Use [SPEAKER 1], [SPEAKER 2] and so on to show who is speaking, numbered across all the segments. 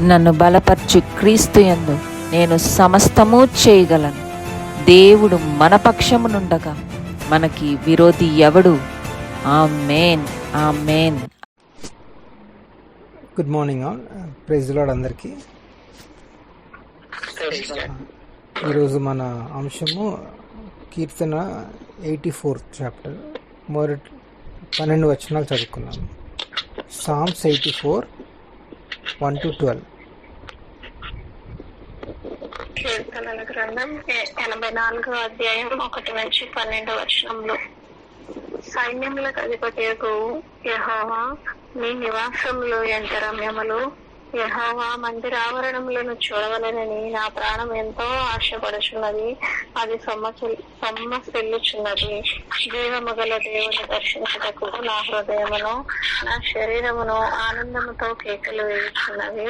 [SPEAKER 1] నన్ను బలపరచు క్రీస్తు యందు నేను సమస్తము చేయగలను. దేవుడు మన పక్షమునుండగా మనకి విరోధి ఎవడు? Amen, amen.
[SPEAKER 2] Good morning all. Praise Lord అందరికీ. ఈరోజు మన అంశము కీర్తన 84th చాప్టర్ మొదటి 12 వచనాలు చదువుకున్నాము. సామ్స్ 84 1-12.
[SPEAKER 3] కీర్తనల గ్రంథం 84వ అధ్యాయం 1-12 వచనంలో, సైన్యములకు అధిపతియగు యెహోవా, నీ నివాసములు ఎంత రమ్యములు! యెహోవా మందిరావరణములను చూడవలెనని నా ప్రాణం ఎంతో ఆశపడుచున్నది. అది సొమ్మసిల్లుచున్నది. జీవము గల దేవుని దర్శించుటకు నా హృదయమును నా శరీరమును ఆనందముతో కేకలు వేయుచున్నది.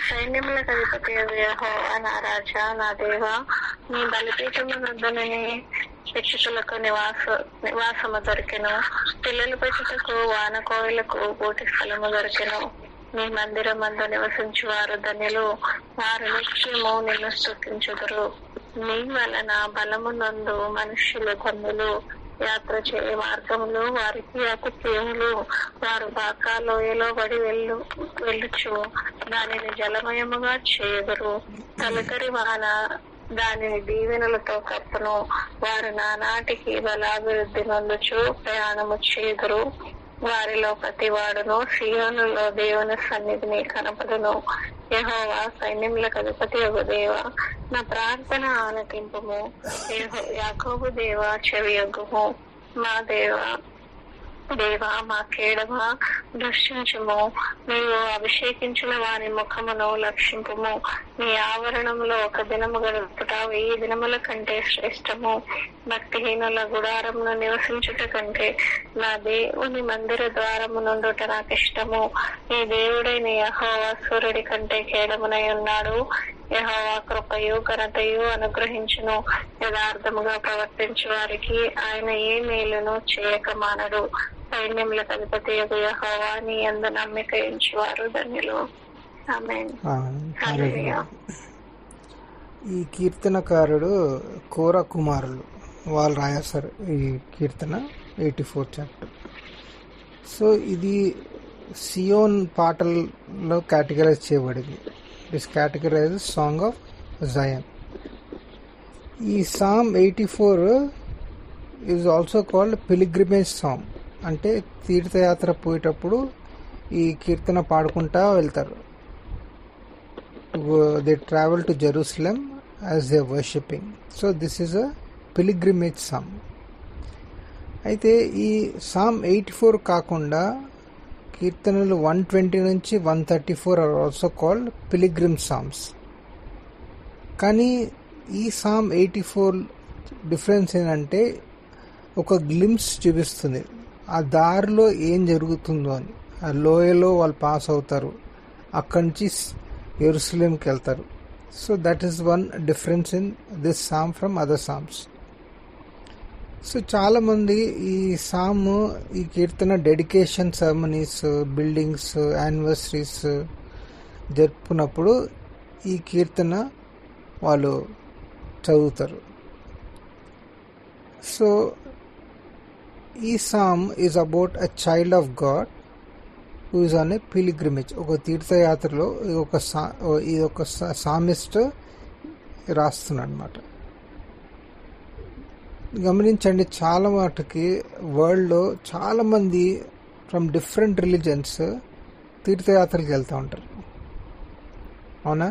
[SPEAKER 3] సైన్యములకు అధిపతి యెహోవా, నా రాజా, నా దేవా, నీ బలిపీఠము నొద్దనని పిచ్చుకలకు నివాసము దొరికెను. పిల్లలు పెట్టుటకు వానకోయిలకు బోటి స్థలము దొరికెను. నీ మందిరమందు నివసించు వారు ధన్యులు. వారు నిత్యము నిన్ను స్తుతించుదురు. నీ వలన బలమునందు మనుష్యులు ధన్యులు. యాత్ర చేయ మార్గములు వారికి అతి ప్రియములు. వారు బాకా లోయలో పడి వెళ్ళుచు దానిని జలమయముగా చేయుదురు. తొలకరి వాన దానిని దీవెనలతో కప్పును. వారు నానాటికి బలాభివృద్ధి నొందుచు ప్రయాణము చేయుదురు. వారిలో ప్రతి వాడును సీయోనులో దేవుని సన్నిధిని కనపడును. యెహోవా, సైన్యములకు అధిపతియగు దేవా, నా ప్రార్థన ఆలకింపుము. యాకోబు దేవా, చెవియొగ్గుము. మా దేవా, మా కేడమా, దర్శించుము. నీవు అభిషేకించిన వారి ముఖమును లక్షింపుము. నీ ఆవరణంలో ఒక దినము గడుపుట 1000 దినముల కంటే శ్రేష్టము. భక్తిహీనుల గుడారమును నివసించుట కంటే నా దేవుని మందిర ద్వారము నుండుట నాకు ఇష్టము. నీ దేవుడైన యెహోవా సూర్యుడి కంటే కేడమునై ఉన్నాడు. యెహోవా కృపయు ఘనతయు అనుగ్రహించును. యథార్థముగా ప్రవర్తించు వారికి ఆయన ఏ మేలును చేయక మానడు. సైన్యములకు అధిపతి యెహోవా, నీ యందు నమ్మిక ఉంచువారు ధన్యులు. ఆమేన్. హల్లెలూయా.
[SPEAKER 2] ఈ కీర్తనకారుడు కోర కుమారులు వాళ్ళు రాశారు ఈ కీర్తన 84th చాప్టర్. సో ఇది సియోన్ పాటల్లో కేటగరైజ్ చేయబడింది. It's categorize song of Zion. ఈ psalm 84 is also called pilgrimage song. అంటే తీర్థయాత్ర పోయేటప్పుడు ఈ కీర్తన పాడుకుంటా వెళ్తారు. They travel to Jerusalem as they worshipping. So this is a pilgrimage psalm. అయితే ఈ సామ్ 84 కాకుండా కీర్తనలు 120 నుంచి 134 are also called pilgrim psalms. కానీ ఈ సామ్ 84 డిఫరెన్స్ ఏంటంటే ఒక గ్లిమ్స్ చూపిస్తుంది ఆ దారిలో ఏం జరుగుతుందో అని. ఆ లోయలో వాళ్ళు పాస్ అవుతారు, అక్కడి నుంచి యెరూషలేంకి వెళ్తారు. So that is one difference in this psalm from other psalms. So చాలామంది ఈ సామ్, ఈ కీర్తన డెడికేషన్ సెరమనీస్, బిల్డింగ్స్, యానివర్సరీస్ జరుపుకున్నప్పుడు ఈ కీర్తన వాళ్ళు చదువుతారు. సో ఈ psalm is about a child of God who is on a pilgrimage. ఒక తీర్థయాత్రలో ఇది ఒక సామిస్ట్ రాస్తున్నాడు అనమాట. గమనించండి, చాలా మటుకి వరల్డ్లో చాలామంది ఫ్రమ్ డిఫరెంట్ రిలీజన్స్ తీర్థయాత్రలకు వెళ్తూ ఉంటారు. అవునా?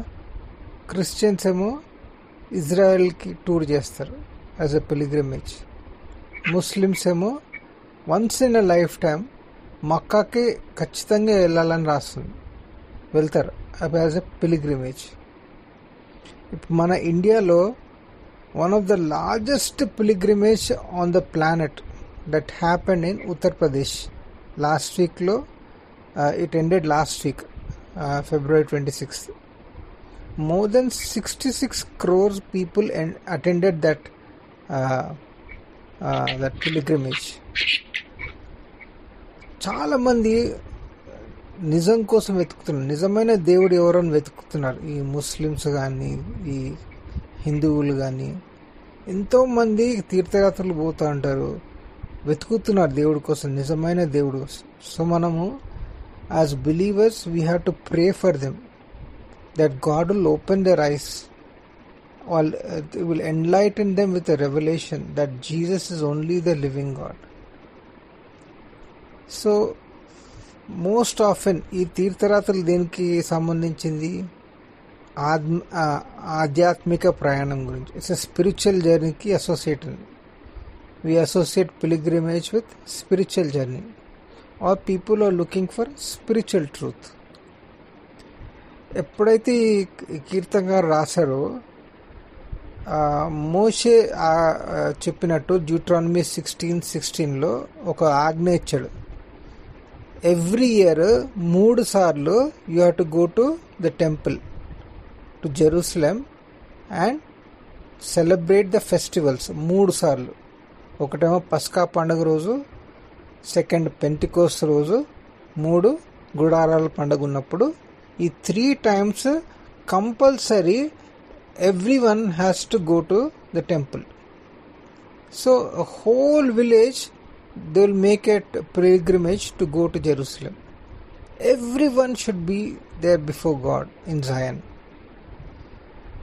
[SPEAKER 2] క్రిస్టియన్స్ ఏమో ఇజ్రాయెల్కి టూర్ చేస్తారు యాజ్ ఎ పిలిగ్రిమేజ్. ముస్లిమ్స్ ఏమో once in a lifetime మక్కాకి ఖచ్చితంగా వెళ్ళాలని రాస్తుంది, వెళ్తారు యాజ్ ఎ పిలిగ్రిమేజ్. ఇప్పుడు మన ఇండియాలో one of the largest pilgrimage on the planet that happened in Uttar Pradesh last week it ended last week, February 26th. More than 66 crores people attended that pilgrimage. చాలా మంది నిజం కోసం వెతుకుతున్నారు. నిజమైన దేవుడు ఎవరని వెతుకుతున్నారు. ఈ ముస్లిమ్స్ కానీ, ఈ హిందువులు కానీ ఎంతోమంది తీర్థయాత్రలు పోతూ ఉంటారు, వెతుకుతున్నారు దేవుడి కోసం, నిజమైన దేవుడు. సో మనము as believers we have to pray for them that God will open their eyes, will enlighten them with a revelation that Jesus is only the living God. So most often ఈ తీర్థయాత్రలు దేనికి సంబంధించింది? ఆధ్యాత్మిక ప్రయాణం గురించి. It's a spiritual జర్నీకి associate. We associate pilgrimage with spiritual journey, or people are looking for spiritual truth. ఎప్పుడైతే ఈ కీర్తనగారు రాశారో, మోషే చెప్పినట్టు డ్యూట్రానమీ 16:16 ఒక ఆజ్ఞ ఇచ్చాడు. ఎవ్రీ ఇయర్ 3 సార్లు you have to go to the temple to Jerusalem and celebrate the festivals. 3 సార్లు. ఒకటేమో పస్కా పండుగ రోజు, సెకండ్ పెంటికోస్ట్ రోజు, 3 గుడారాల పండుగ ఉన్నప్పుడు. ఈ 3 times compulsory everyone has to go to the temple. So a whole village, they will make a pilgrimage to go to Jerusalem. Everyone should be there before God in Zion.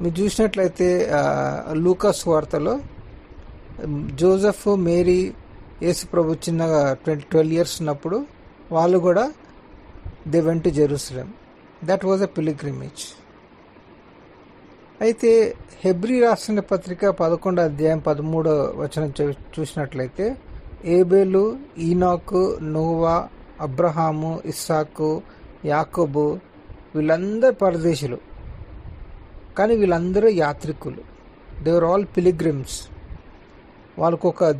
[SPEAKER 2] మీరు చూసినట్లయితే లూకాస్ వార్తలో Joseph, Mary, యేసు ప్రభు చిన్నగా 12 years ఉన్నప్పుడు వాళ్ళు కూడా they went to Jerusalem. That was a pilgrimage. అయితే హెబ్రీ రాసిన పత్రిక 11వ అధ్యాయం 13వ వచనం చూసినట్లయితే Abel, Enoch, Noah, Abraham, Isaac, యాకోబు వీళ్ళందరూ పరదేశులు, కానీ వీళ్ళందరూ యాత్రికులు. They are all pilgrims.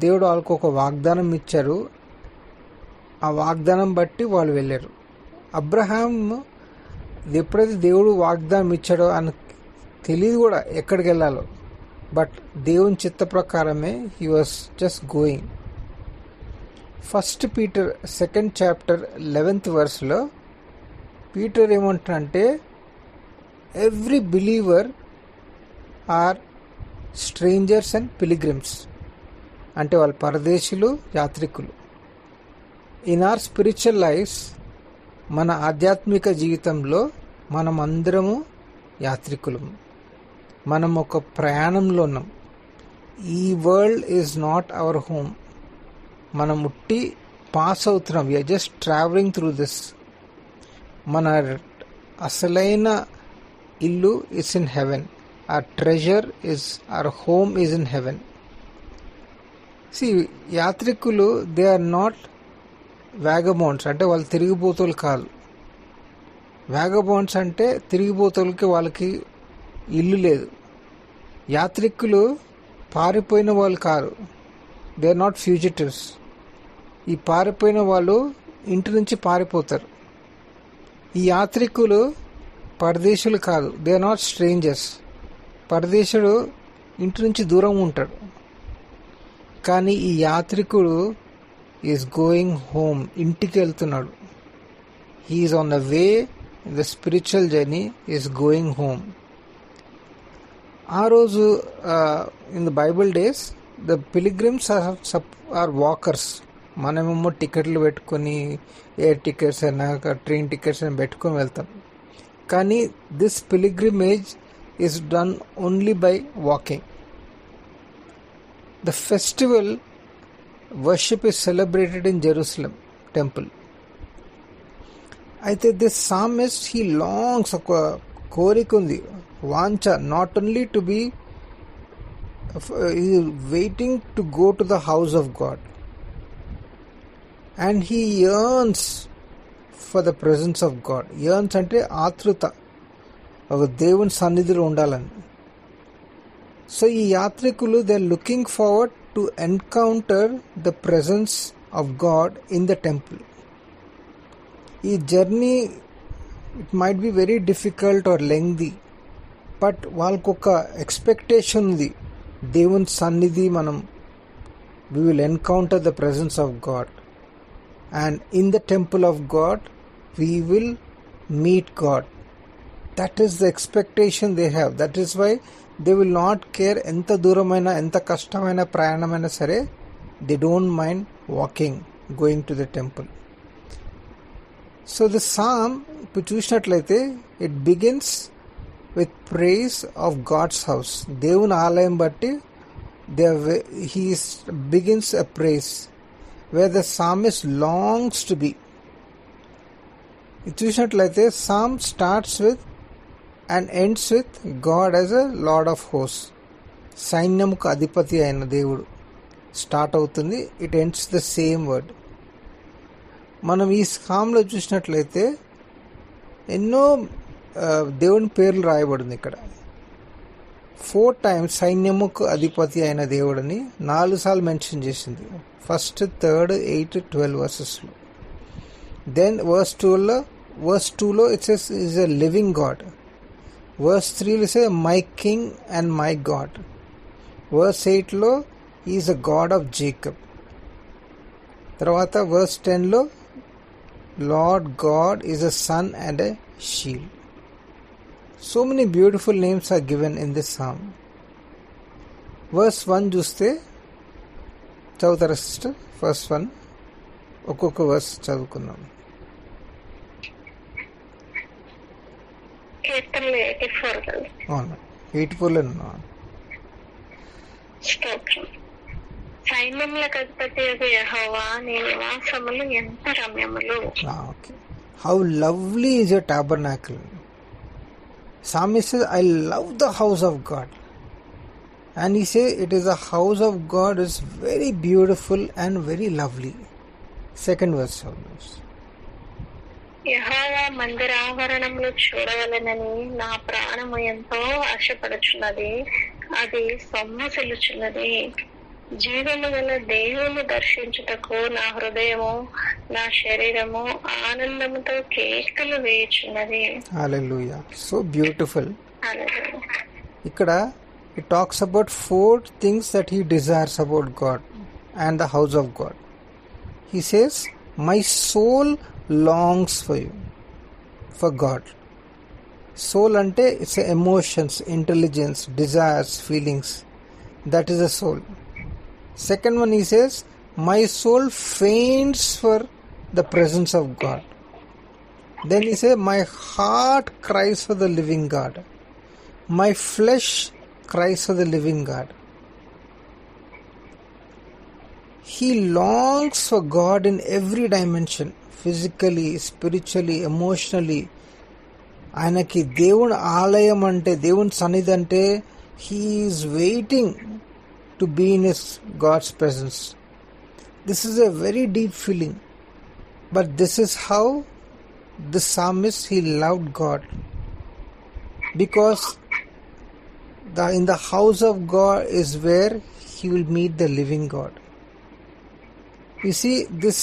[SPEAKER 2] దేవుడు వాళ్ళకు ఒక వాగ్దానం ఇచ్చారు. ఆ వాగ్దానం బట్టి వాళ్ళు వెళ్ళారు. అబ్రహాం ఎప్పుడైతే దేవుడు వాగ్దానం ఇచ్చాడో అని తెలియదు కూడా ఎక్కడికి వెళ్ళాలో, బట్ దేవుని చిత్త ప్రకారమే he was just going. 1 Peter 2nd chapter 11th verseలో పీటర్ ఏమంటాడంటే, every believer are strangers and pilgrims. అంటే వాళ్ళు పరదేశులు, యాత్రికులు. ఇన్ ఆర్ స్పిరిచువల్ లైఫ్స్, మన ఆధ్యాత్మిక జీవితంలో మనం అందరము యాత్రికులము. మనం ఒక ప్రయాణంలో ఉన్నాం. ఈ world is not our home. మనం ఉట్టి పాస్ అవుతున్నాం. We are just travelling through this. మన అసలైన ఇల్లు is in heaven. our treasure is, our home is in heaven. See, యాత్రికులు దే ఆర్ నాట్ వ్యాగబౌండ్స్. అంటే వాళ్ళు తిరిగిపోతులు కాదు. వ్యాగబౌండ్స్ అంటే తిరిగిపోతులకి వాళ్ళకి ఇల్లు లేదు. యాత్రికులు పారిపోయిన వాళ్ళు కాదు. They are not fugitives. ఈ పారిపోయిన వాళ్ళు ఇంటి నుంచి పారిపోతారు. ఈ యాత్రికులు పరదేశులు కాదు. They are not strangers. పరదేశుడు ఇంటి నుంచి దూరం ఉంటాడు, కానీ ఈ యాత్రికుడు ఈజ్ గోయింగ్ హోమ్, ఇంటికి వెళ్తున్నాడు. He is on the way in the spiritual journey, is going home. ఆ రోజు in the Bible days the pilgrims are walkers. మనమేమో టికెట్లు పెట్టుకొని ఎయిర్ టికెట్స్ అయినా ట్రైన్ టికెట్స్ అయినా పెట్టుకొని వెళ్తాం. కానీ this pilgrimage is done only by walking. The festival worship is celebrated in Jerusalem temple. అయితే this psalmist, he longs, ఒక కోరిక ఉంది, వాంఛ, not only to be he is waiting to go to the house of God, and he yearns for the presence of God. yearns అంటే ఆతృత, ఒక దేవుని సన్నిధిలో ఉండాలని. సో ఈ యాత్రికులు they are looking forward to encounter the presence of God in the temple. ఈ journey it might be very difficult or lengthy, but వాళ్ళకు ఒక ఎక్స్పెక్టేషన్ ఉంది, దేవుని సన్నిధి మనం we will encounter the presence of God, and in the temple of God we will meet God. That is the expectation they have. That is why they will not care ఎంత దూరమైన ఎంత కష్టమైన ప్రయాణమైనా సరే, they don't mind walking, going to the temple. So the psalm ఇప్పుడు చూసినట్లయితే it begins with praise of God's house. దేవుని ఆలయం బట్టి he begins a praise where the psalmist longs to be. ఇది చూసినట్లయితే psalm starts with and ends with God as a Lord of hosts. సైన్యముకు అధిపతి అయిన దేవుడు స్టార్ట్ అవుతుంది. It ends the same word. మనం ఈ సామ్లో చూసినట్లయితే ఎన్నో దేవుని పేర్లు రాయబడింది. ఇక్కడ 4 times సైన్యముకు అధిపతి అయిన దేవుడిని 4 సార్లు మెన్షన్ చేసింది. ఫస్ట్, 3, 8, 12 వర్సెస్లో. దెన్ వర్స్ 2లో it says is a living God. Verse 3లో say my king and my God. Verse 8లో is a God of Jacob. తర్వాత వర్స్ 10లో Lord God is a sun and a shield. So many beautiful names are given in this psalm. Verse 1 చూస్తే చదువుతారా sister? First 1 ఒక్కొక్క verse చదువుకుందాం.
[SPEAKER 3] కీర్తనలు 84 కదా.
[SPEAKER 2] అవును, 84లో ఉన్నాను.
[SPEAKER 3] స్తోత్రం. సైన్యములకు అధిపతి యెహోవా, నీ నివాసములు ఎంత రమ్యములు.
[SPEAKER 2] Okay. How lovely is your tabernacle. Psalmist says, I love the house of God. And he says it is a house of God is very beautiful and very lovely. Second verse.
[SPEAKER 3] యెహోవా మందిరావరణంలో చూడవలెనని నా ప్రాణము ఎంతో ఆశపడుచున్నది. అది సొమ్మసిల్లుచున్నది. జీవము గల దేవుని దర్శించుటకు నా హృదయము నా శరీరము ఆనందముతో కేకలు వేయుచున్నది.
[SPEAKER 2] హల్లెలూయా. So beautiful.
[SPEAKER 3] హల్లెలూయా.
[SPEAKER 2] ఇక్కడ it talks about 4 things that he desires about God and the house of God. He says, my soul longs for you, for God. Soul ante it's emotions, intelligence, desires, feelings. That is the soul. Second one, he says, my soul faints for the presence of God. Then he says, my heart cries for the living God. My flesh cries for the living God. He longs for God in every dimension, physically, spiritually, emotionally. ఆయనకి దేవుని ఆలయం అంటే, దేవుని సన్నిధి అంటే, he is waiting to be in his God's presence. This is a very deep feeling, but this is how the psalmist, he loved God, because in the house of God is where he will meet the living God. You see, this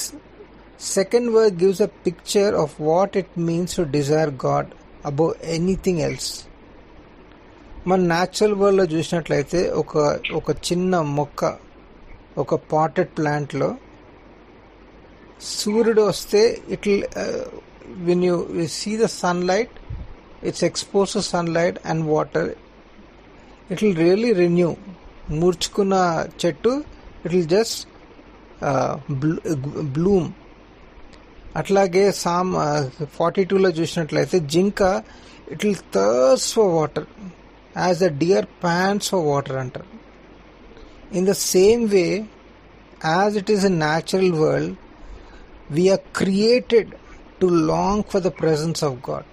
[SPEAKER 2] second word gives a picture of what it means to desire God above anything else. మన natural వరల్డ్లో చూసినట్లయితే ఒక చిన్న మొక్క, ఒక potted ప్లాంట్లో సూర్యుడు వస్తే it when you see the sunlight, it's exposed to sunlight and water, it will really renew. మూర్చుకున్న చెట్టు it will just bloom. అట్లాగే Psalm 42లో చూసినట్లయితే జింక it will thirst for water as a deer pants for water అంటారు. In the same way, as it is a natural world, we are created to long for the presence of God.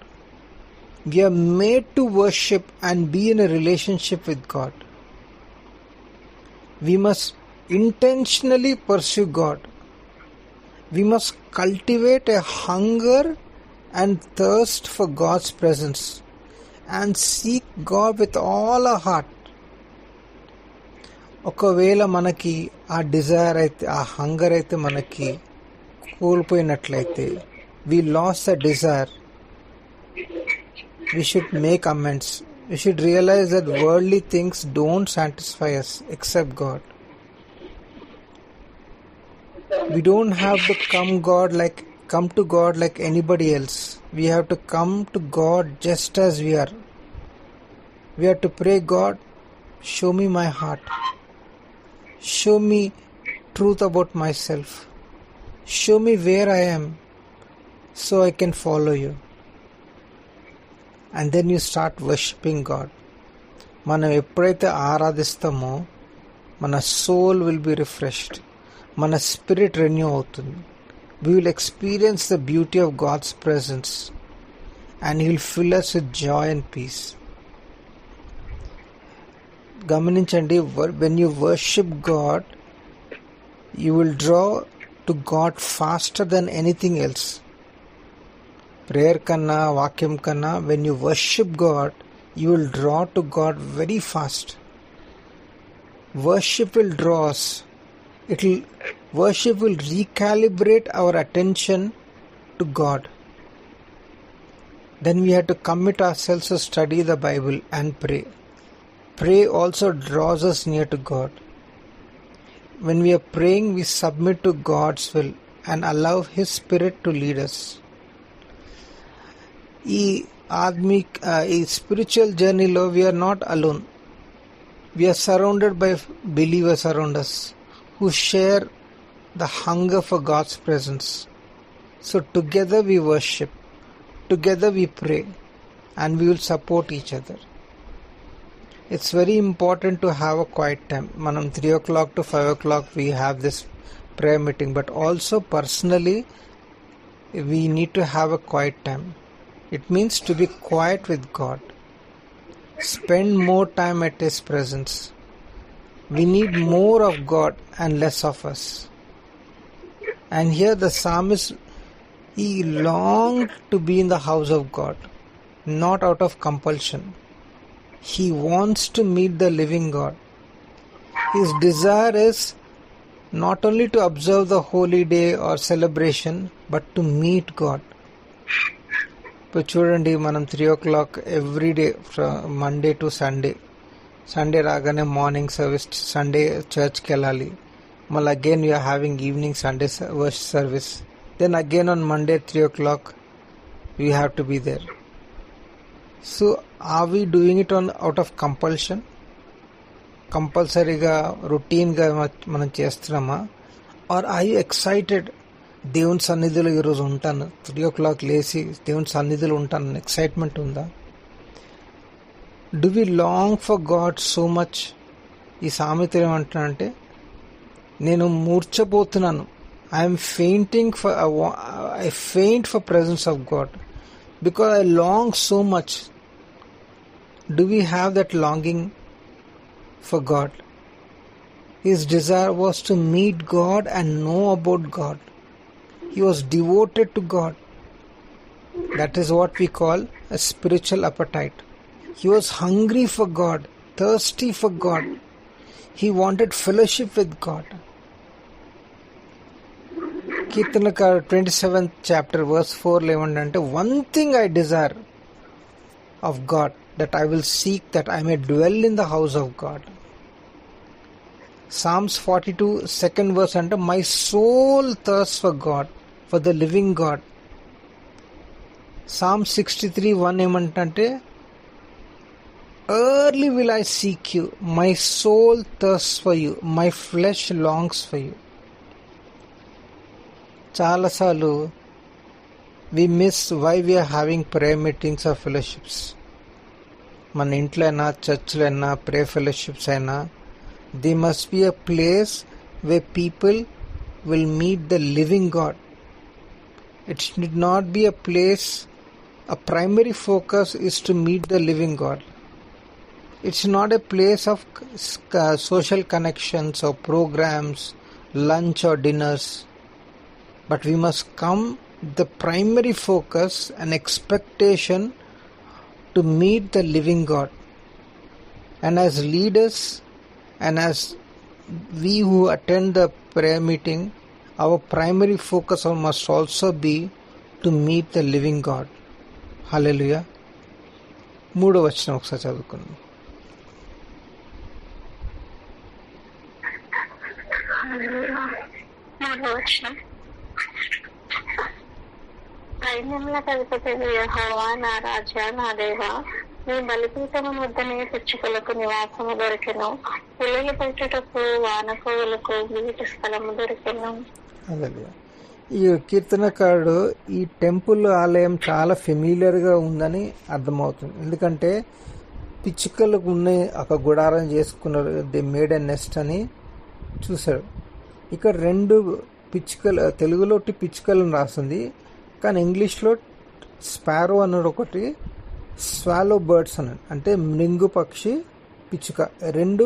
[SPEAKER 2] We are made to worship and be in a relationship with God. We must intentionally pursue God. We must cultivate a hunger and thirst for God's presence and seek God with all our heart. ఒకవేళ మనకి ఆ Dzire అయితే, ఆ hunger అయితే మనకి కోల్పోయినట్లయితే, we lost the desire, we should make amends. We should realize that worldly things don't satisfy us except God. We don't have to come to God like anybody else. We have to come to God just as we are. We have to pray, God, show me my heart. Show me truth about myself. Show me where I am so I can follow you. And then you start worshipping God. మనం ఎప్పుడైతే ఆరాధిస్తామో మన soul will be refreshed, మన spirit renew అవుతుంది. We will experience the beauty of God's presence and He will fill us with joy and peace. గమనించండి, when you worship God, you will draw to God faster than anything else. Prayer కన్నా, వాక్యం కన్నా, when you worship God, you will draw to God very fast. Worship will draw us. Worship will recalibrate our attention to God. Then we have to commit ourselves to study the Bible and pray. Pray also draws us near to God. When we are praying, we submit to God's will and allow His Spirit to lead us. ఈ spiritual journey lo we are not alone. We are surrounded by believers around us who share the hunger for God's presence. So together we worship, together we pray, and we will support each other. It's very important to have a quiet time. Manam 3 o'clock to 5 o'clock we have this prayer meeting, but also personally we need to have a quiet time. It means to be quiet with God. Spend more time at His presence. We need more of God and less of us. And here the psalmist, he longed to be in the house of God, not out of compulsion. He wants to meet the living God. His desire is not only to observe the holy day or celebration, but to meet God. ఇప్పుడు చూడండి, మనం 3 o'clock every day Monday to Sunday రాగానే morning service, Sunday చర్చ్కి వెళ్ళాలి. మళ్ళీ again we are having evening Sunday service. Then again on Monday 3 o'clock we have to be there. So are we doing it out of compulsion? కంపల్సరీగా రొటీన్గా మనం చేస్తున్నామా? Or are you excited? దేవుని సన్నిధిలో ఈరోజు ఉంటాను, 3 o'clock లేచి దేవుని సన్నిధిలో ఉంటాను, ఎక్సైట్మెంట్ ఉందా? Do we long for God so much? ఈ సామెత ఏమంటున్నానంటే, నేను మూర్ఛపోతున్నాను, I'm I faint for presence of God because I long so much. Do we have that longing for God? His desire was to meet God and know about God. He was devoted to God. That is what we call a spiritual appetite. He was hungry for God, thirsty for God. He wanted fellowship with God. Kirtanakar 27th chapter verse 4 ఏమంటే, one thing I desire of God, that I will seek, that I may dwell in the house of God. Psalms 42 second verse అంటే, my soul thirsts for God, for the living God. Psalm 63:1 ఏమంటే, early will I seek you, my soul thirsts for you, my flesh longs for you. చాలాసార్లు we miss why we are having prayer meetings or fellowships. మన ఇంట్లో అయినా, చర్చ్లో అయినా, prayer fellowships అయినా, they must be a place where people will meet the living God. It should not be a place, a primary focus is to meet the living God. It's not a place of social connections or programs, lunch or dinners. But we must come with the primary focus and expectation to meet the living God. And as leaders, and as we who attend the prayer meeting, our primary focus must also be to meet the living God. Hallelujah. 3వ వచనం ఒకసారి చదువుకుందాం.
[SPEAKER 3] సైన్యములకు అధిపతి యెహోవా నా రాజా నా దేవా, నీ బలిపీఠము వద్దనే పిచ్చుకలకు నివాసము దొరికెను, పిల్లలు పెట్టుటకు వానకోవులకు వీటి స్థలము దొరికెను.
[SPEAKER 2] హల్లెలూయా. ఈ కీర్తనకారుడు ఈ టెంపుల్ ఆలయం చాలా ఫెమిలియర్గా ఉందని అర్థమవుతుంది. ఎందుకంటే పిచ్చుకలకు ఉన్న ఒక గుడారం చేసుకున్నారు, దే మేడ్ ఎ నెస్ట్ అని చూశాడు. ఇక్కడ రెండు పిచ్చుకలు, తెలుగులో పిచ్చుకలను రాస్తుంది, కానీ ఇంగ్లీష్లో స్పారో అన్నాడు ఒకటి, స్వాలో బర్డ్స్ అన్నాడు, అంటే మృంగు పక్షి పిచ్చుక. రెండు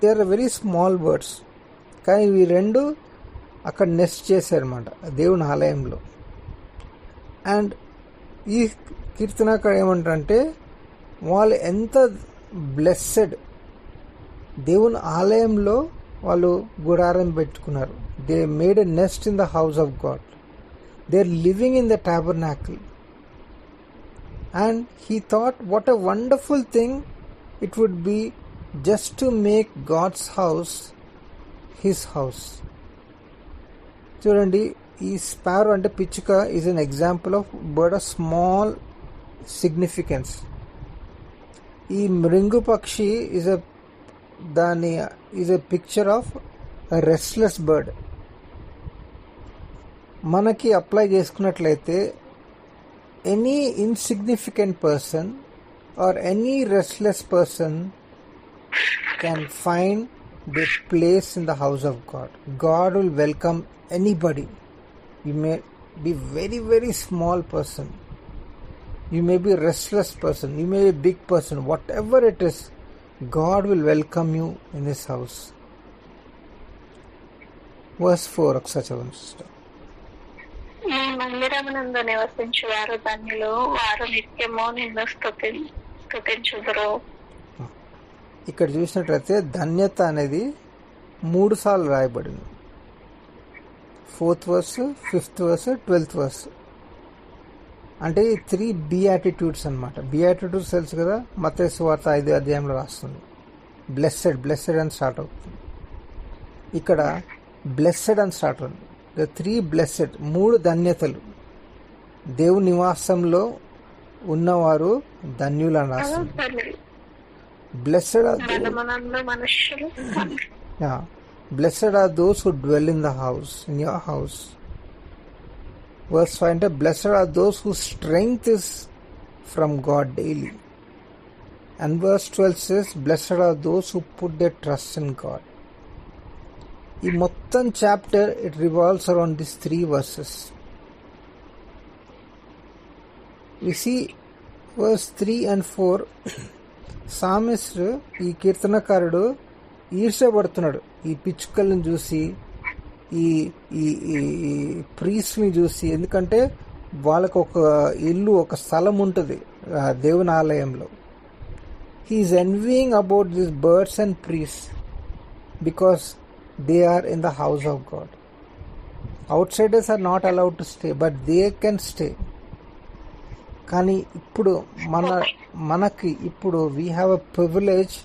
[SPEAKER 2] they are very small birds, కానీ ఇవి రెండు అక్కడ నెస్ట్ చేశారన్నమాట దేవుని ఆలయంలో. అండ్ ఈ కీర్తనకారు ఏమంటారంటే వాళ్ళు ఎంత బ్లెస్సెడ్, దేవుని ఆలయంలో వాళ్ళు గుడారం పెట్టుకున్నారు. They made a nest in the house of God, they are living in the tabernacle. And he thought what a wonderful thing it would be just to make God's house his house. చూడండి, ఈ sparrow అంటే పిచ్చుక is an example of bird of small significance. ఈ మృంగు పక్షి is a picture of restless bird. మనకి apply చేసుకున్నట్లయితే any insignificant person or any restless person can find their place in the house of God. God will welcome anybody. You may be very, very small person. You may be a restless person. You may be a big person. Whatever it is, God will welcome you in His house. Verse 4 ఒకసారి చదవండి sister.
[SPEAKER 3] ఈ మందిరమునందు నివసించు వారు ధన్యులు, వారు నిత్యము నిన్ను స్తుతించుదురు.
[SPEAKER 2] ఇక్కడ చూసినట్లయితే ధన్యత అనేది 3 సార్లు రాయబడింది. 4th verse, 5th verse, 12th verse. అంటే 3 బియాటిట్యూడ్స్ అనమాట. బియాటిట్యూడ్స్ తెలుసు కదా, మత్తయి సువార్త 5వ అధ్యాయంలో రాస్తుంది. బ్లెస్సెడ్ అని స్టార్ట్ అవుతుంది. ఇక్కడ బ్లెస్సెడ్ అని స్టార్ట్ అవుతుంది. 3 బ్లెస్సెడ్, 3 ధన్యతలు. దేవుని నివాసంలో ఉన్నవారు ధన్యులు అని రాస్తుంది. Blessed are those who dwell in the house, in your house. Verse 5, blessed are those whose strength is from God daily. And verse 12 says, blessed are those who put their trust in God. ఈ మొత్తం chapter it revolves around these 3 verses. We see verse 3 and 4. Psalmist, ఈ కీర్తనకారుడు ఈర్ష్యపడుతున్నాడు ఈ పిచ్చుకలను చూసి, ఈ ఈ ప్రీస్ట్ని చూసి. ఎందుకంటే వాళ్ళకు ఒక ఇల్లు, ఒక స్థలం ఉంటుంది దేవుని ఆలయంలో. He's envying about this birds and priest because they are in the house of God. Outsiders are not allowed to stay, but they can stay. కానీ ఇప్పుడు మనకి ఇప్పుడు we have a privilege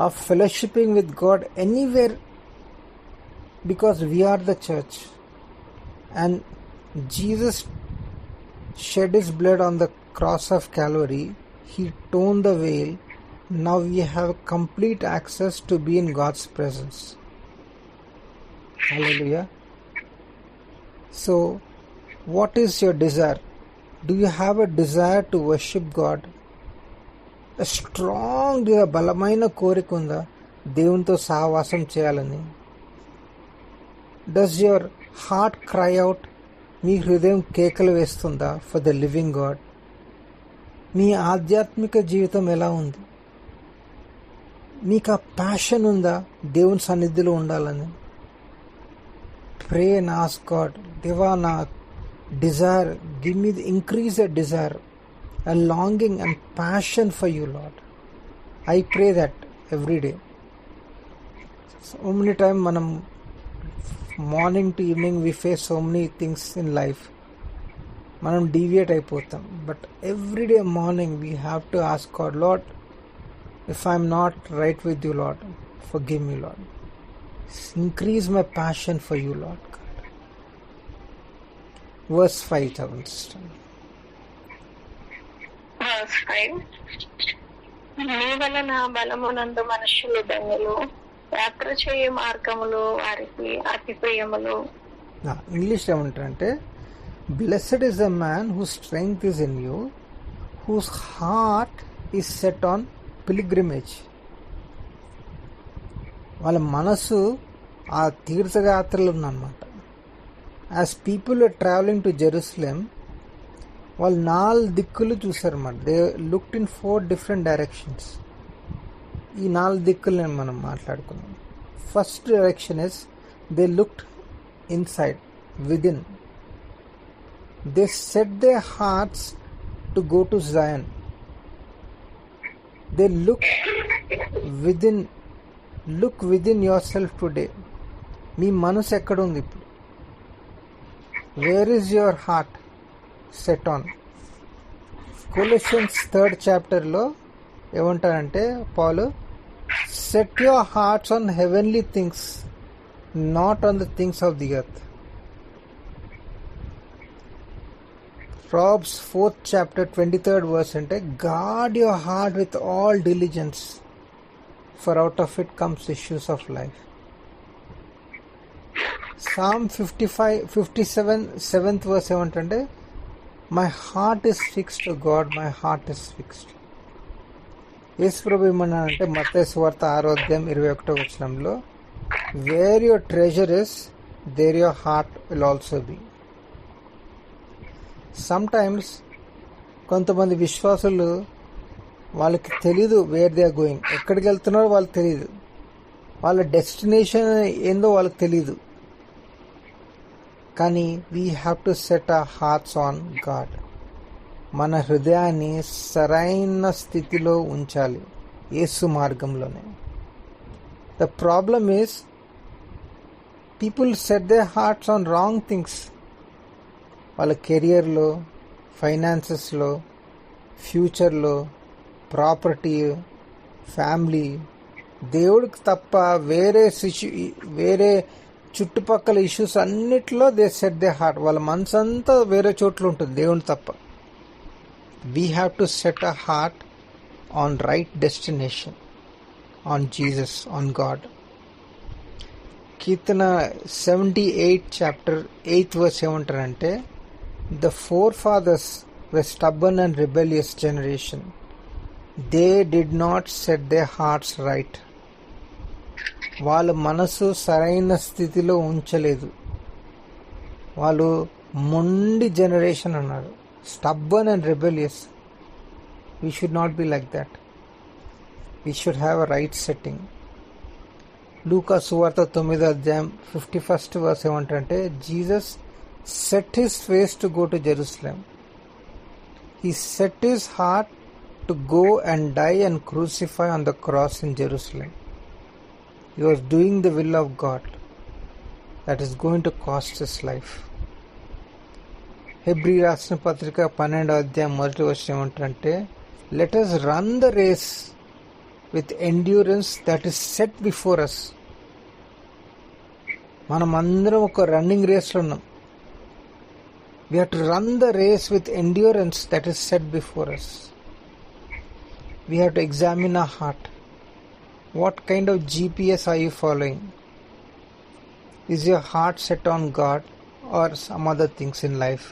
[SPEAKER 2] of fellowshipping with God anywhere because we are the church. And Jesus shed his blood on the cross of Calvary. He torn the veil. Now we have complete access to be in God's presence. Hallelujah. So, what is your desire? Do you have a desire to worship God? A strong desire, బలమైన కోరిక ఉందా దేవునితో సహవాసం చేయాలని? Does your heart cry out? మీ హృదయం కేకలు వేస్తుందా for the living God? మీ ఆధ్యాత్మిక జీవితం ఎలా ఉంది? మీకు ఆ ప్యాషన్ ఉందా దేవుని సన్నిధిలో ఉండాలని? ప్రే అండ్ ఆస్క్ గాడ్, దేవా నా desire, give me the increase a desire, a longing and passion for you, Lord. I pray that every day. So many times manam morning to evening we face so many things in life, manam deviate అయిపోతాం. But every day morning we have to ask God, Lord, if I'm not right with you, Lord, forgive me, Lord. Increase my passion for you, Lord. verse 5 చదవండి sister.
[SPEAKER 3] Verse 5. నీ వలన బలమునందు మనుషులు ధన్యులు, యాత్ర చేయు మార్గములు వారికి అతి ప్రియములు.
[SPEAKER 2] ఇంగ్లీష్ ఏమంటారంటే blessed is the man whose strength is in you, whose heart is set on pilgrimage. వాళ్ళ మనసు ఆ తీర్థయాత్రలు ఉందన్నమాట. As people are travelling to Jerusalem, వాళ్ళు 4 దిక్కులు చూసారన్నమాట. They looked in 4 different directions. ఈ 4 దిక్కులు మనం మాట్లాడుకున్నాం. First direction is they looked inside, within. They set their hearts to go to Zion. They look within. Look within your self today. మీ మనసు ఎక్కడ ఉంది ఇప్పుడు? Where is your heart set on? Colossians 3rd chapterలో ఏమంటారంటే పౌలు, set your hearts on heavenly things, not on the things of the earth. Proverbs 4th chapter 23rd verse అంటే, guard your heart with all diligence, for out of it comes issues of life. Psalm 57 7th verse ఏమంటే, my heart is fixed to God, my heart is fixed. యేసు ప్రభు ఏమన్నారంటే మత్తయి సువార్త 6వ అధ్యాయం 21వ వచనంలో, where your treasure is there your heart will also be. Sometimes కొంతమంది విశ్వాసులు వాళ్ళకి తెలీదు వేర్ దే ఆర్ గోయింగ్, ఎక్కడికి వెళ్తున్నారో వాళ్ళకి తెలీదు, వాళ్ళ డెస్టినేషన్ ఏందో వాళ్ళకి తెలీదు. కానీ we have to set our hearts on God. మన హృదయాన్ని సరైన స్థితిలో ఉంచాలి, యేసు మార్గంలోనే. The problem is people set their hearts on wrong things. వాళ్ళ కెరియర్లో, ఫైనాన్సెస్లో, ఫ్యూచర్లో, ప్రాపర్టీ, ఫ్యామిలీ, దేవుడికి తప్ప వేరే చుట్టుపక్కల ఇష్యూస్ అన్నిట్లో దే సెట్ దే హార్ట్. వాళ్ళ మనసు అంతా వేరే చోట్ల ఉంటుంది, దేవుని తప్ప. We have to set a heart on right destination, on Jesus, on God. Keerthana 78 chapter 8th verse ఏమంటారంటే, the forefathers were stubborn and rebellious generation. They did not set their hearts right. వాళ్ళ మనసు సరైన స్థితిలో ఉంచలేదు. వాళ్ళు మొండి generation అన్నారు. Stubborn and rebellious. We should not be like that. We should have a right setting. లూకా సువార్త 9వ అధ్యాయం 51st verse ఏమంటారంటే, Jesus set his face to go to Jerusalem. He set his heart to go and die and crucify on the cross in Jerusalem. He was doing the will of God. That is going to cost his life. Hebrew రాసిన పత్రిక 12వ అధ్యాయం 1వ వచనం ఏమంటారంటే, let us run the race with endurance that is set before us. మనం అందరం ఒక running రేస్లో ఉన్నాం. We have to run the race with endurance that is set before us. We have to examine our heart. What kind of GPS are you following? Is your heart set on God or some other things in life?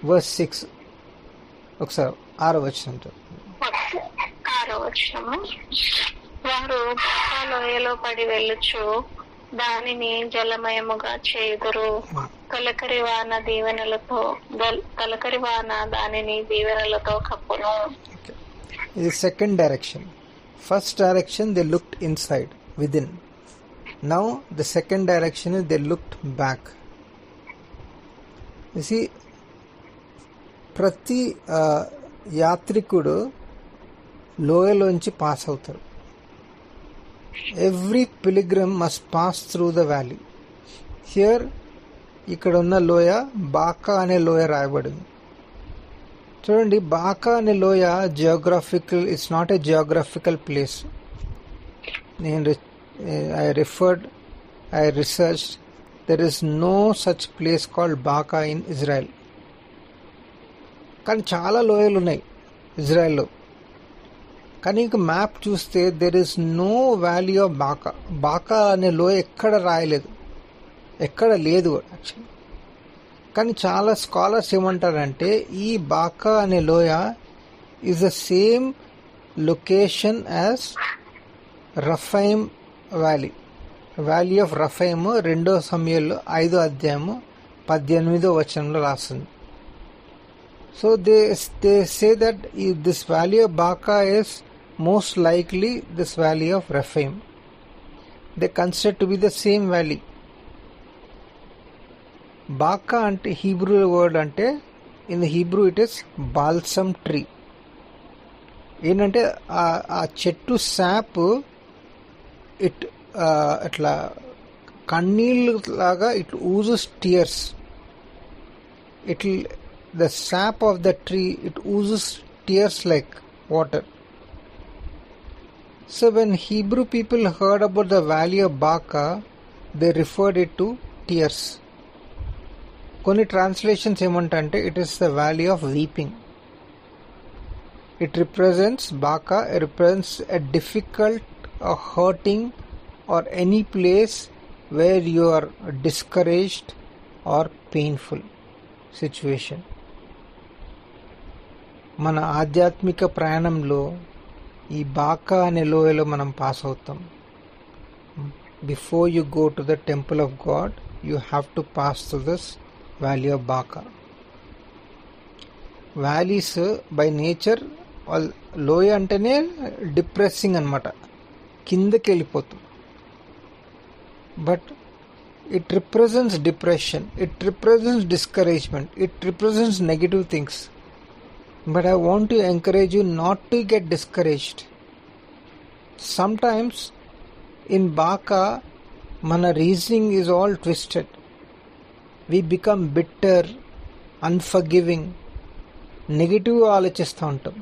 [SPEAKER 2] Verse 6. ఒకసారి 6వ వచనం.
[SPEAKER 3] 6వ వచనము, వారు లోయలో పడి వెళ్ళుచు దానిని జలమయముగా చేయుదురు. తొలకరి వాన దానిని దీవెనలతో కప్పును.
[SPEAKER 2] ఇది second direction. First direction they looked inside, within. Now the second direction they looked back. ప్రతి యాత్రికుడు లోయలోంచి పాస్ అవుతారు. Every pilgrim must pass through the valley. Here ఇక్కడ ఉన్న లోయ బాకా అనే లోయ రాయబడింది. చూడండి, బాకా అనే లోయ geographical, it's not a geographical place. I research there is no such place called Baca in Israel. కానీ చాలా లోయలు ఉన్నాయి ఇజ్రాయెల్లో. కానీ ఇంక మ్యాప్ చూస్తే there is no valley of Baca. Baca అనే లోయ ఎక్కడ రాయలేదు, ఎక్కడ లేదు యాక్చువల్లీ. కానీ చాలా స్కాలర్స్ ఏమంటారంటే ఈ బాకా అనే లోయ is the same location as Rephaim valley. Valley of Rephaim 2 సమూయేలు 5వ అధ్యాయము 18వ వచనంలో రాస్తుంది. So they say that this valley of Baca is most likely this valley of Rephaim. They consider to be the same valley. Baca అంటే Hebrew word, అంటే in the Hebrew it is balsam tree. ఏంటంటే ఆ చెట్టు sap it అట్లా కన్నీళ్ళు లాగా it oozes tears. It the sap of the tree it oozes tears like water. So when Hebrew people heard about the valley of Baca they referred it to tears. కొన్ని translations ఏమంటే it is the valley of weeping. It represents Baca represents a difficult or hurting or any place where you are discouraged or painful situation. మన ఆధ్యాత్మిక ప్రయాణంలో ఈ Baca అనే లోయలో మనం pass అవుతాం. Before you go to the temple of God you have to pass through this valley of బాకా. Valleys by nature లోయ అంటేనే డిప్రెసింగ్ అన్నమాట, కిందకి వెళ్ళిపోతాం. But it represents depression, it represents discouragement, it represents negative things. But I want to encourage you not to get discouraged. Sometimes in బాకా మన reasoning is all twisted. We become bitter, unforgiving, negative ఆలోచిస్తూ ఉంటాం.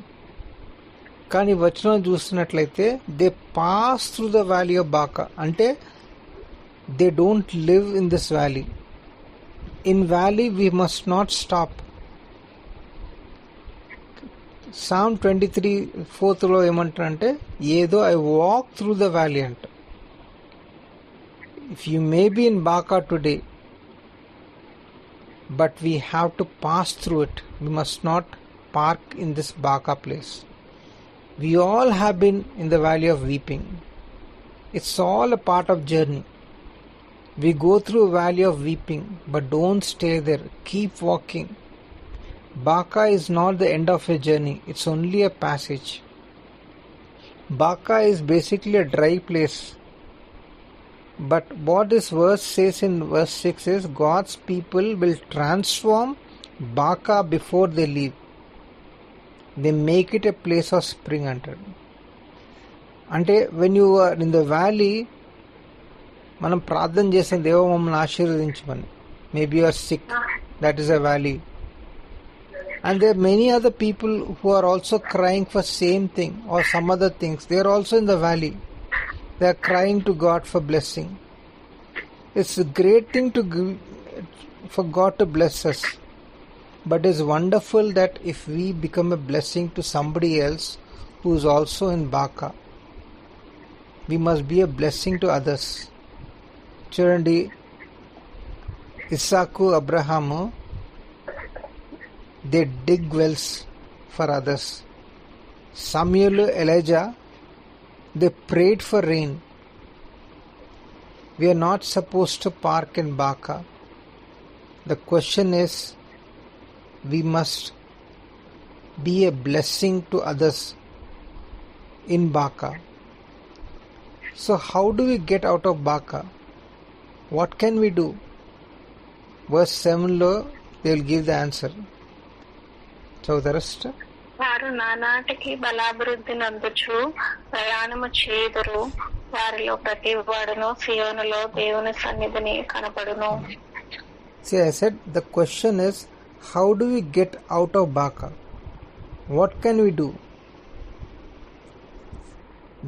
[SPEAKER 2] కానీ వచనం చూస్తున్నట్లయితే they pass through the valley of Baca, అంటే they don't live in this valley. In valley we must not stop. Psalm 23:4 ఏమంటారంటే ఏదో I walk through the valley అంట. If you may be in Baca today but we have to pass through it. We must not park in this Baca place. We all have been in the valley of weeping. It's all a part of journey. We go through a valley of weeping, but don't stay there. Keep walking. Baca is not the end of a journey. It's only a passage. Baca is basically a dry place. But what this verse says in verse 6 is God's people will transform Baca before they leave. They make it a place of spring అంటాడు. అంటే when you are in the valley మనం ప్రార్థన చేసిన దేవ మమ్మల్ని ఆశీర్వదించమని. Maybe you are sick, that is a valley. And there many other people who are also crying for same thing or some other things. They are also in the valley. They are crying to God for blessing. It's a great thing to give, for God to bless us. But it's wonderful that if we become a blessing to somebody else who is also in Baca, we must be a blessing to others. Churandi, Isaaku, Abrahamu, they dig wells for others. Samuel, Elijah, they prayed for rain. We are not supposed to park in Baca. The question is, we must be a blessing to others in Baca. So how do we get out of Baca? What can we do? Verse 7 lo they will give the answer. So the rest.
[SPEAKER 3] వారు నానాటికి బలాభివృద్ధి నందుచు ప్రయాణము చేయుదురు. వారిలో ప్రతి వాడును సియోనులో దేవుని సన్నిధిని కనపడును.
[SPEAKER 2] See, I said the question is, how do we get out of Baca? What can we do?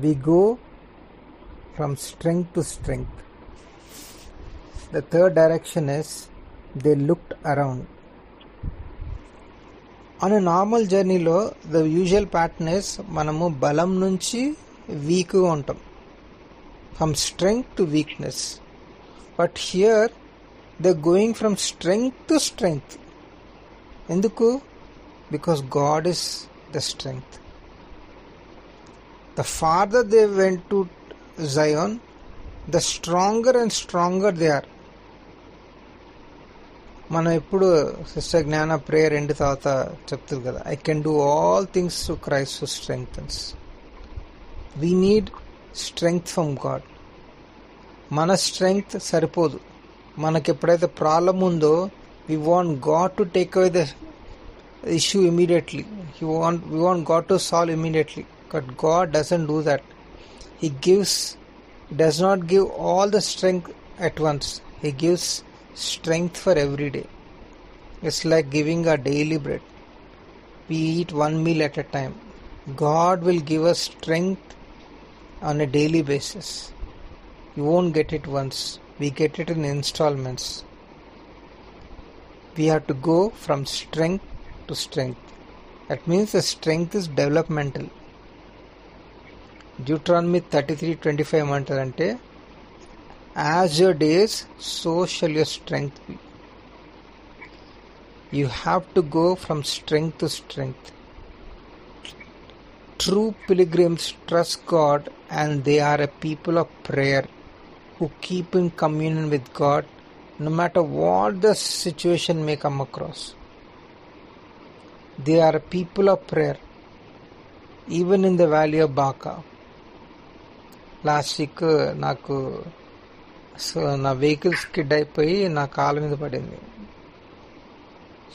[SPEAKER 2] We go from strength to strength. The third direction is they looked around. On a normal journeyలో the usual pattern is మనము బలం నుంచి వీక్గా ఉంటాం, from strength to weakness. But here they're going from strength to strength. ఎందుకు? Because God is the strength. The farther they went to Zion, the stronger and stronger they are. మనం ఎప్పుడు sister జ్ఞాన prayer end తర్వాత చెప్తుంది కదా, I can do all things to Christ who strengthens. We need strength from God. మన strength సరిపోదు. మనకి ఎప్పుడైతే ప్రాబ్లం ఉందో we want God to take away the issue immediately. We want God to solve immediately. But God doesn't do that. He does not give all the strength at once. He gives strength for every day. It's like giving a daily bread. We eat one meal at a time. God will give us strength on a daily basis. You won't get it once. We get it in installments. We have to go from strength to strength. That means the strength is developmental. Deuteronomy 33:25 ఏమంటారంటే, as your days so shall your strength be. You have to go from strength to strength. True pilgrims trust God, and they are a people of prayer who keep in communion with God no matter what the situation may come across. They are a people of prayer even in the valley of Baca. Last week నాకు నా vehicle skid అయిపోయి నా కాళ్ళ మీద పడింది.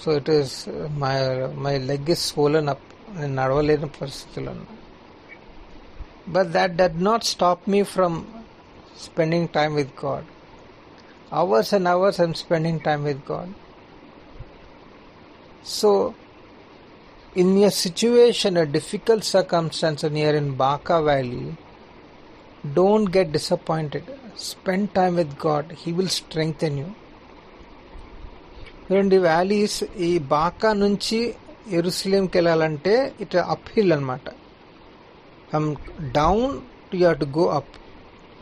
[SPEAKER 2] So it is my leg is swollen up. నేను నడవలేని పరిస్థితుల్లో ఉన్నా. But that did not stop me from spending time with God. Hours and hours I'm spending time with God. So in a situation, a difficult circumstance near in Baca Valley, don't get disappointed. Spend time with God. He will strengthen you. ఈ valleys, ఈ Baca నుంచి యెరూషలేంకి వెళ్ళాలంటే it up hill అనమాట. From down you have to go up.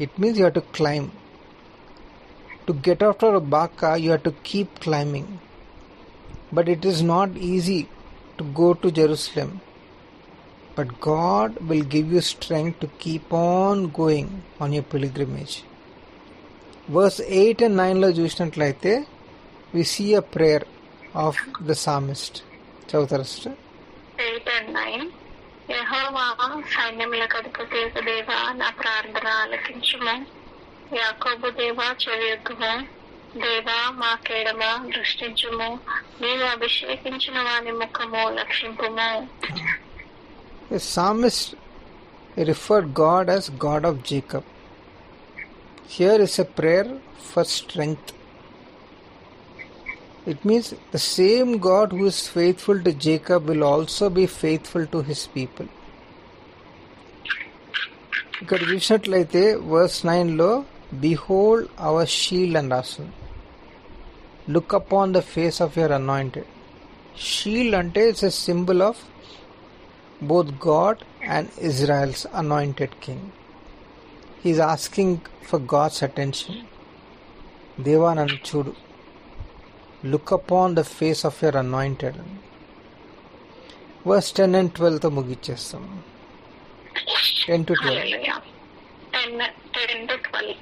[SPEAKER 2] It means you have to climb. To get out of Baca you have to keep climbing. But it is not easy to go to Jerusalem. But God will give you strength to keep on going on your pilgrimage. Verse 8 and 9 లో చూసినట్లయితే we see a prayer of the psalmist. చదువుతారా sister?
[SPEAKER 3] 8 and 9. యెహోవా సైన్యములకు అధిపతియగు దేవా, నా ప్రార్థన ఆలకించుము. యాకోబు దేవా, చెవియొగ్గుము. దేవా, మా కేడమ దృష్టించుము. నీవు అభిషేకించిన వాని ముఖము లక్షింపుము.
[SPEAKER 2] The psalmist referred God as God of Jacob. Here is a prayer for strength. It means the same God who is faithful to Jacob will also be faithful to his people. ఇక్కడ చూసినట్లయితే verse 9లో behold our shield and arsenal. Look upon the face of your anointed. Shield అంటే it's a symbol of both God and Israel's anointed king. He is asking for God's attention. Deva nanu chudu. Look upon the face of your anointed. Verse 10 and 12 తో ముగిచ్చేస్తాం. 10 to 12.
[SPEAKER 3] 10 to 12.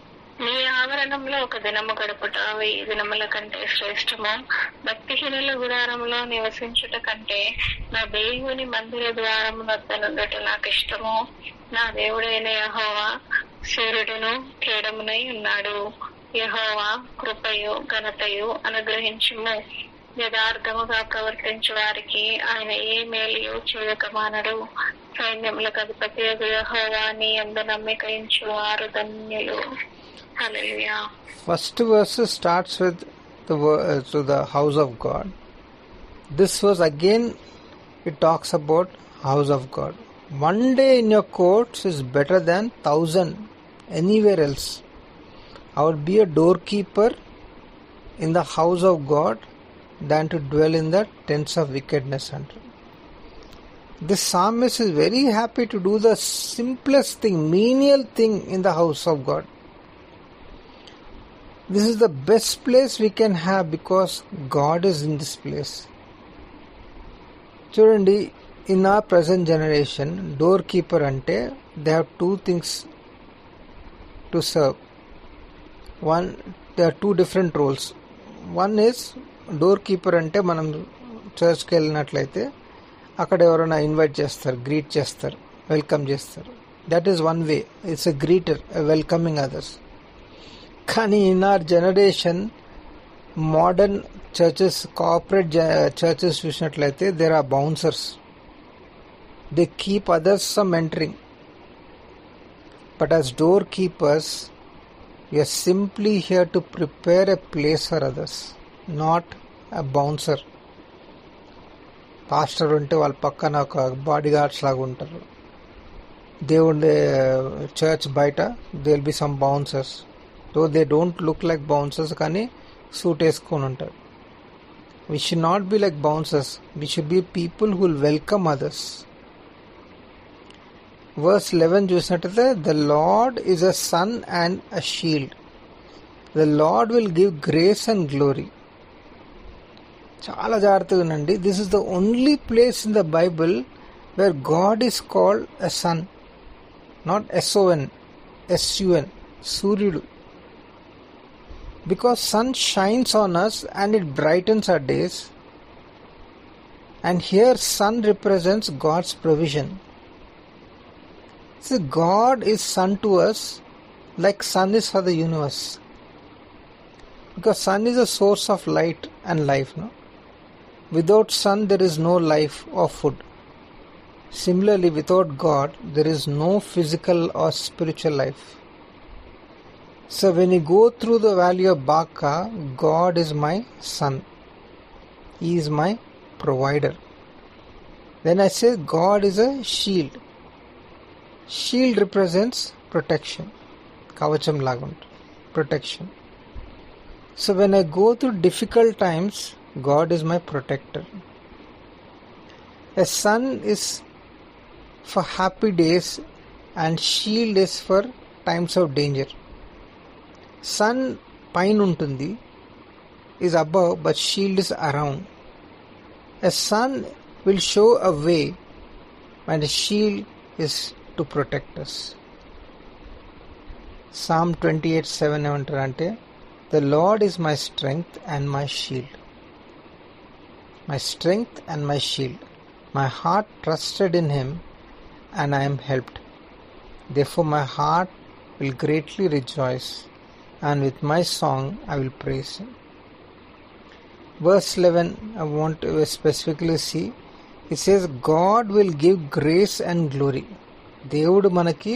[SPEAKER 3] నీ ఆవరణంలో ఒక దినము గడుపుట 1000 దినముల కంటే శ్రేష్టము. భక్తిహీనుల గుడారంలో నివసించుట కంటే నా దేవుని మందిర ద్వారము వద్ద నుండుట నాకు ఇష్టము. నా దేవుడైన యెహోవా సూర్యుడును కేడమునై ఉన్నాడు. యెహోవా కృపయు ఘనతయు అనుగ్రహించుము. యథార్థముగా ప్రవర్తించు వారికి ఆయన ఏ మేలు చేయక మానడు. సైన్యములకు అధిపతియగు యెహోవా నీ యందు నమ్మిక ఉంచు వారు ధన్యులు. Hallelujah.
[SPEAKER 2] First verse starts with to the house of God. This verse again it talks about house of God. One day in your courts is better than 1,000 anywhere else. I would be a doorkeeper in the house of God than to dwell in the tents of wickedness అంటారు. This psalmist is very happy to do the simplest thing, menial thing in the house of God. This is the best place we can have because God is in this place. చూడండి, in our present generation, doorkeeper అంటే they have two things to serve. One, there are two different roles. One is doorkeeper అంటే మనం చర్చ్కి వెళ్ళినట్లయితే అక్కడ ఎవరైనా invite చేస్తారు, greet చేస్తారు, వెల్కమ్ చేస్తారు. That is one way, it's a greeter, welcoming others. కానీ in our generation modern churches, corporate churches చూసినట్లయితే there are bouncers. They keep others from entering. But as door keepers we are simply here to prepare a place for others, not a bouncer. Pastor ఉంటే వాళ్ళ పక్కన ఒక body guards లాగా ఉంటారు. దేవుడి church బయట they will be some bouncers. Though they don't look like bouncers, కానీ suit వేసుకొని ఉంటారు. We should not be like bouncers, we should be people who will welcome others. Verse 11 చూసినట్టయితే, the Lord is a sun and a shield, the Lord will give grace and glory. చాలా జాగ్రత్తగా ఉండండి. This is the only place in the Bible where God is called a sun, not SON, SUN, సూర్యుడు. Because sun shines on us and it brightens our days, and here sun represents God's provision. See, God is sun to us like sun is for the universe, because sun is a source of light and life, no? Without sun there is no life or food. Similarly, without God there is no physical or spiritual life. So when you go through the valley of Baca, God is my sun, He is my provider. Then I say God is a shield. Shield represents protection, kavacham laguntu, protection. So when I go through difficult times, God is my protector. A sun is for happy days and shield is for times of danger. Sun pain untundi, is above, but shield is around. A sun will show a way and a shield is to protect us. Psalm 28:7 ఏమంటారంటే, the Lord is my strength and my shield. My strength and my shield. My heart trusted in Him and I am helped. Therefore my heart will greatly rejoice, and with my song I will praise Him. Verse 11 I want to specifically see. It says God will give grace and glory. దేవుడు మనకి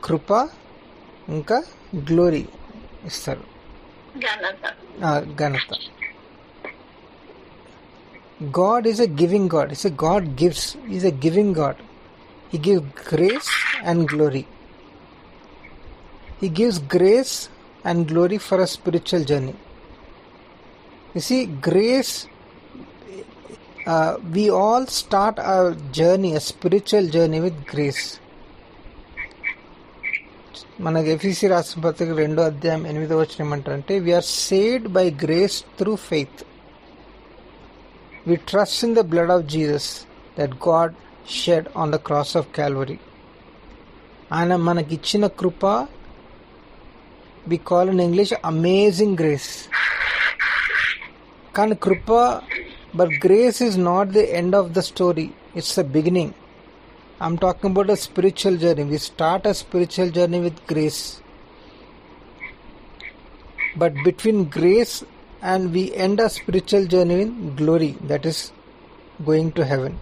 [SPEAKER 2] కృప ఇంకా glory ఇస్తారు, ఘనత. God is a giving God. It's a God gives. He's a giving God. He gives grace and glory. He gives grace and glory for a spiritual journey. You see, grace, we all start our journey, a spiritual journey, with grace. మనకి ఎఫీసీ రాసిన పత్రిక 2వ అధ్యాయం 8వ వచనం ఏమంటారంటే, we are saved by grace through faith. We trust in the blood of Jesus that God shed on the cross of Calvary. ఆయన మనకిచ్చిన కృప, we call in English amazing grace. కానీ కృప, but grace is not the end of the story, it's the beginning. I'm talking about a spiritual journey. We start a spiritual journey with grace, but between grace and we end our spiritual journey in glory, that is going to heaven.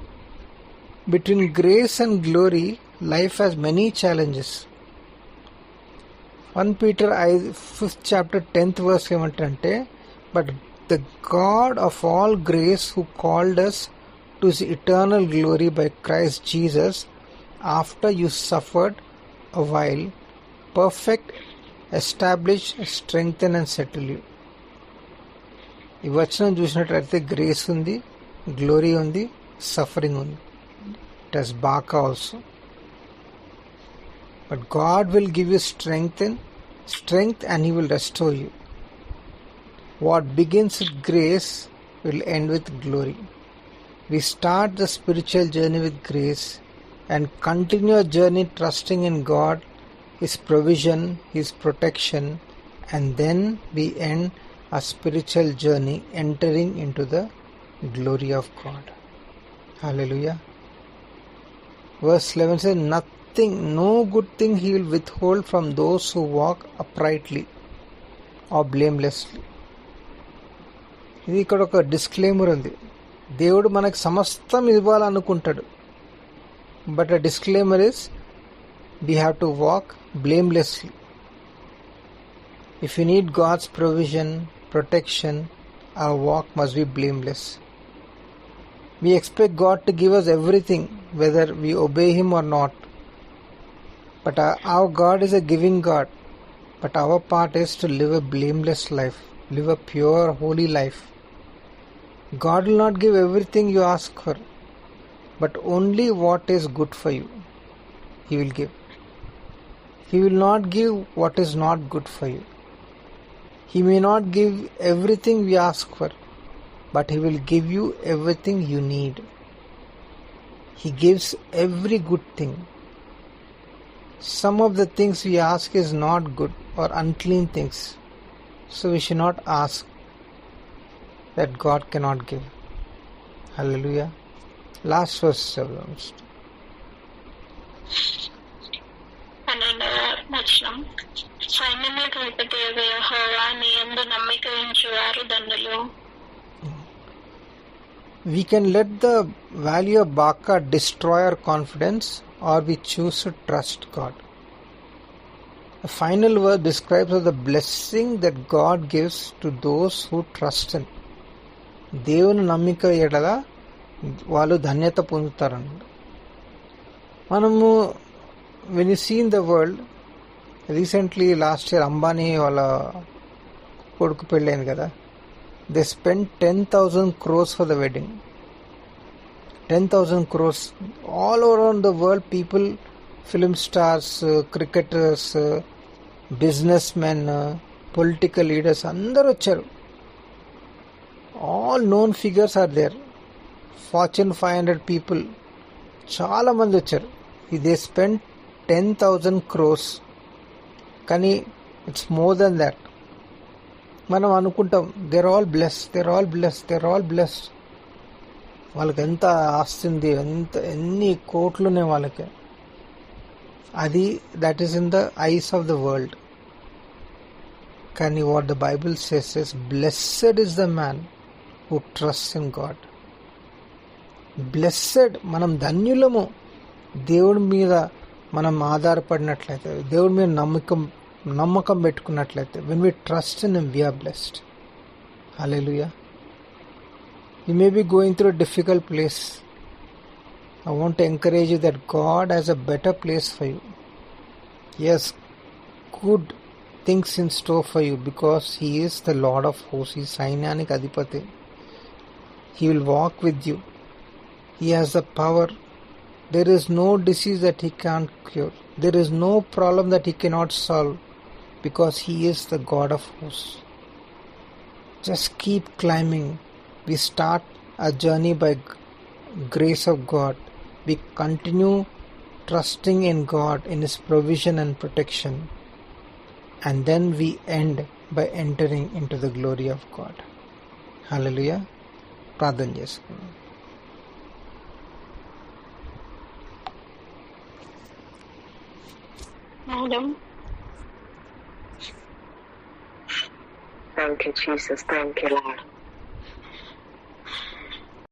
[SPEAKER 2] Between grace and glory, life has many challenges. 1 Peter 5th chapter 10th verse ఏమంటే, but the God of all grace who called us to his eternal glory by Christ Jesus, after you suffered a while, perfect, establish, strengthen and settle you. ఈ వచనం చూసినట్లయితే grace ఉంది, glory ఉంది, suffering ఉంది. It has బాకా also. But God will give you strength and He will restore you. What begins with grace will end with glory. We start the spiritual journey with grace and continue our journey trusting in God, His provision, His protection, and then we end our spiritual journey entering into the glory of God. Hallelujah. Verse 11 says, no good thing He will withhold from those who walk uprightly or blamelessly. ఇది ఇక్కడ ఒక disclaimer ఉంది. దేవుడు మనకు సమస్తం ఇవ్వాలనుకుంటాడు. But a disclaimer is we have to walk blamelessly. If you need God's provision, protection, our walk must be blameless. We expect God to give us everything whether we obey Him or not. But our God is a giving God. But our part is to live a blameless life, live a pure, holy life. God will not give everything you ask for, but only what is good for you He will give. He will not give what is not good for you. He may not give everything we ask for, but He will give you everything you need. He gives every good thing. Some of the things we ask is not good or unclean things, so we should not ask that God cannot give. Hallelujah. Last verse.
[SPEAKER 3] 12వ వచనం, సైన్యములకు అధిపతియగు యెహోవా నీ యందు నమ్మిక ఉంచువారు ధన్యులు.
[SPEAKER 2] We can let the value of Baca destroy our confidence, or we choose to trust God. The final word describes the blessing that God gives to those who trust Him. దేవుని నమ్మిక ఎడల వాళ్ళు ధన్యత పొందుతారన్నమాట. మనము when you see in the world, recently last year Ambani వాళ్ళ కొడుకు పెళ్ళైంది కదా, they spent 10,000 crores for the wedding. 10,000 crores. All around the world, people, film stars, cricketers, businessmen, political leaders, అందరూ వచ్చారు. All known figures are there. Fortune 500 people, చాలా మంది వచ్చారు. They spent 10,000 crores. కానీ it's more than that. మనం అనుకుంటాం they're all blessed. వాళ్ళకి ఎంత ఆస్తుంది, ఎన్ని కోట్లునే వాళ్ళకి. అది that is in the eyes of the world. కానీ what the Bible says is blessed is the man who trust in God. Blessed, మనం ధన్యులము దేవుడి మీద మనం ఆధారపడినట్లయితే, దేవుడి మీద నమ్మకం పెట్టుకున్నట్లయితే. when we trust in Him, we are blessed. Hallelujah. You may be going through a difficult place. I want to encourage you that God has a better place for you. He has good things in store for you because He is the Lord of hosts. He is Sainyanik Adhipati. He will walk with you. He has the power. There is no disease that He can't cure. There is no problem that He cannot solve because He is the God of hosts. Just keep climbing. We start our journey by grace of God. We continue trusting in God, in His provision and protection. And then we end by entering into the glory of God. Hallelujah. ప్రార్థన చేసుకుందాం.
[SPEAKER 3] Madam,
[SPEAKER 4] Thank you, Jesus. Thank you, Lord.